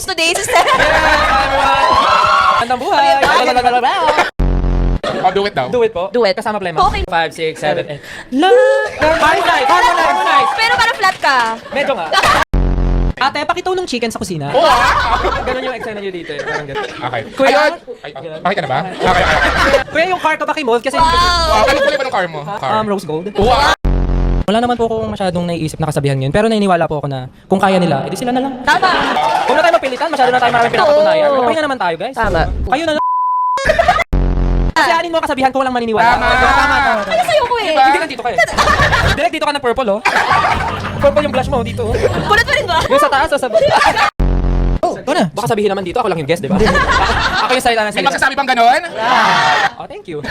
today, sister. Andang buhay! Oh, do it daw. Do it po. Do it. Kasama plema. Okay. 5, 6, 7, 8. Harmonize! Pero parang flat ka. Medyo nga. Ate, pakitaw ng chicken sa kusina. Oh, Ganun yung eksena nyo dito. Parang ganun. Okay. Kuya? Ayun. Ay, okay ka na ba? Okay. Kuya, yung car ka ba kay Molf? Kasi Wow. Anong kulay ba ng car mo? rose gold. Wow. Wala naman po akong masyadong naiisip na kasabihan ngayon. Pero naniniwala po ako na kung kaya nila, edi sila na lang. Tama. Huwag na tayo mapilitan, masyado na tayo maraming pinapatunayan. Magpahinga naman tayo, guys. Tama. Kayo na lang. Kasi anin mo ang kasabihan ko walang maniniwala. Tama. Ano sa'yo ko eh? Hindi lang dito kayo. Direct dito ka ng purple, oh. Purple yung blush mo, dito. Kulot pa rin ba? Yung sa taas, sa baba. Oh, ito na. Baka sabihin naman dito, ako lang yung guest, di ba? Ako yung salita ng May salita. magsasabi bang ganon? Oh, thank you.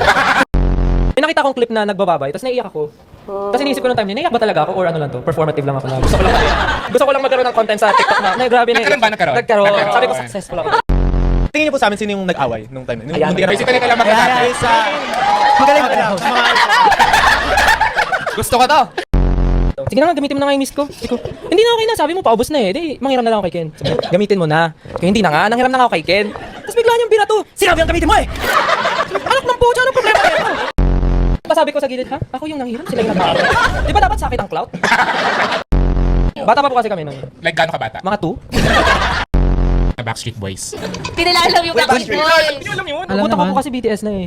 May nakita akong clip na nagbababay, tapos naiiyak ako. Tapos iniisip ko ng time niya, naiiyak ba talaga ako or ano lang to? Performative lang ako na. Gusto ko lang magkaroon ng content sa TikTok na, grabe na. Nagkaroon ba? Nagkaroon? Sabi ko, successful ako. Tingin niyo po sa amin sino yung nag-away nung time na? Ayan. Basically ka lang magkakapit. Magaling ka na. Gusto ko to. Sige na nga, gamitin mo na nga yung miss ko. Hindi na okay na, sabi mo paubos na eh. Di, manghiram na lang ako kay Ken. Sabi, gamitin mo na. Kaya hindi na nga, nanghiram na nga ako kay Ken. Tapos bigla niyang bira to. Sinabi ang gamitin mo eh. Anak ng pucha, anong problema na ito? Sabi ko sa gilid, ha? Ako yung nanghiram, sila yung nag-aaral. Di ba dapat sa akin ang clout? Bata pa po kasi kami nung Like gaano ka bata? mga 2. Backstreet Boys. Tinilala lang yung Backstreet Boys. Buta ko po kasi BTS na eh.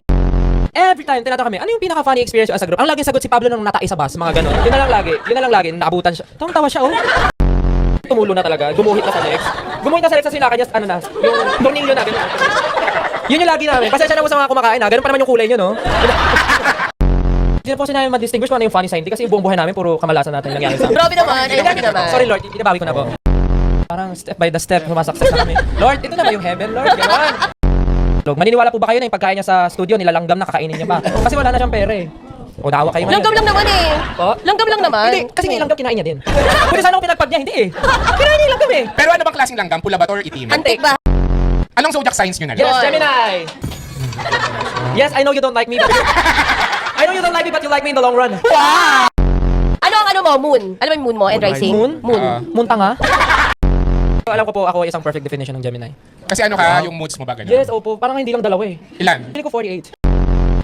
Every time, tinatanong kami, ano yung pinaka-funny experience as a group? Ang laging sagot si Pablo nung natai sa bus, mga ganon. Yun na lang lagi, naabutan siya. Tawang-tawa siya, oh. Tumulo na talaga, gumuhit na sa legs. Gumuhit na sa legs kasi naka just, ano na, yung tornilyo na, gano'n. Yun yung lagi namin. Pasensya na po sa mga kumakain, ha? Ganun pa naman yung kulay nyo, no? Hindi na po kasi namin ma-distinguish kung ano yung funny side, kasi yung buong buhay namin, puro kamalasan natin nangyari sa amin. Grabe naman. Ay, grabe naman. Sorry, Lord, inabawi ko na po. Parang step by the step, sumasaksak na kami. Lord, ito na ba yung heaven, Lord? Gano'n. Maniniwala po ba kayo na yung pagkain niya sa studio, nilalanggam na kakainin niya pa? Kasi wala na siyang pera eh. O naawa kayo ngayon. Langgam lang naman eh. Po? Langgam lang naman. Hindi, kasi yung langgam kinain niya din. Pwede sana kung pinagpag niya, hindi eh. Kinain niya yung langgam eh. Pero ano bang klaseng langgam? Pula ba to or itim? Antik ba? Anong zodiac signs nyo na? Yes, Gemini! Yes, I know you don't like me, but... I know you don't like me, but you like me in the long run. Ano ang ano mo? Moon. Alam mo yung moon mo and rising? Moon? Moon. Munta nga. Alam ko po, ako ay isang perfect definition ng Gemini. Kasi ano ka, yung moods mo ba ganun? Yes, opo. Parang hindi lang dalawa eh. Ilan? Hindi ko 48.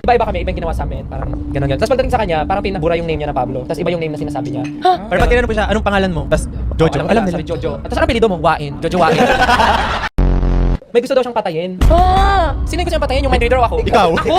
Iba-iba kami, iba yung ginawa sa amin. Parang gano'n. Tapos pagdating sa kanya, parang pinabura yung name niya na Pablo. Tapos iba yung name na sinasabi niya. Pero pag tinanong po siya, anong pangalan mo? Tapos, Jojo. Alam nila. Sabi Jojo. Tapos anong apelido mo? Wain. Jojo Wain. May gusto daw siyang patayin. Ah. Sino yung gusto niyang patayin? Yung mind reader o ako? Ikaw. Ako!